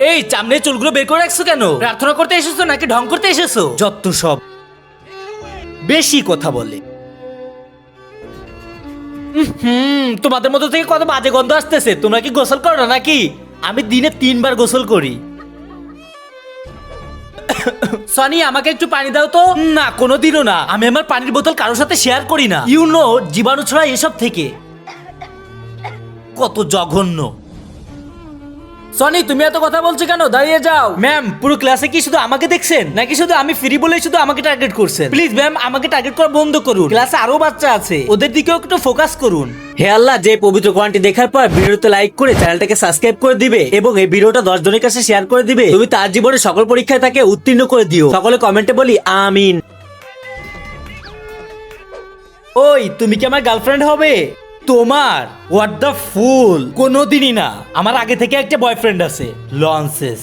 এই চামড়ে চুলগুলো বের করে রাখছো কেন? প্রার্থনা করতে এসেছো নাকি ঢং করতে এসেছো? যত সব বেশি কথা বলে। তোমাদের মধ্যে থেকে কত বাজে গন্ধ আসতেছে। তোমরা কি গোসল করো না নাকি? আমি দিনে 3 বার গোসল করি। সনি, আমাকে একটু পানি দাও তো। না, কোনোদিনও না। আমি আমার পানির বোতল কারোর সাথে শেয়ার করি না। জীবাণু ছড়া এসব থেকে। কত জঘন্য। সনি, তুমি এত কথা বলছো কেন? দাঁড়িয়ে যাও। ম্যাম, পুরো ক্লাসে কি শুধু আমাকে দেখছেন নাকি শুধু আমি ফ্রি বলেই শুধু আমাকে টার্গেট করছেন? প্লিজ ম্যাম, আমাকে টার্গেট করা বন্ধ করুন। ক্লাসে আরো বাচ্চা আছে, ওদের দিকেও একটু ফোকাস করুন। হে আল্লাহ, যে পবিত্র কোরআনটি দেখার পর ভিডিওতে লাইক করে চ্যানেলটাকে সাবস্ক্রাইব করে দিবে এবং এই ভিডিওটা 10 জনের কাছে শেয়ার করে দিবে, তুমি তার জীবনে সকল পরীক্ষায় তাকে উত্তীর্ণ করে দিও। সকলে কমেন্টে বলি আমিন। ওই, তুমি কি আমার গার্লফ্রেন্ড হবে? তোমার? হোয়াট দ্য ফুল, কোনোদিনই না। আমার আগে থেকে একটা বয়ফ্রেন্ড আছে, লন্সেস।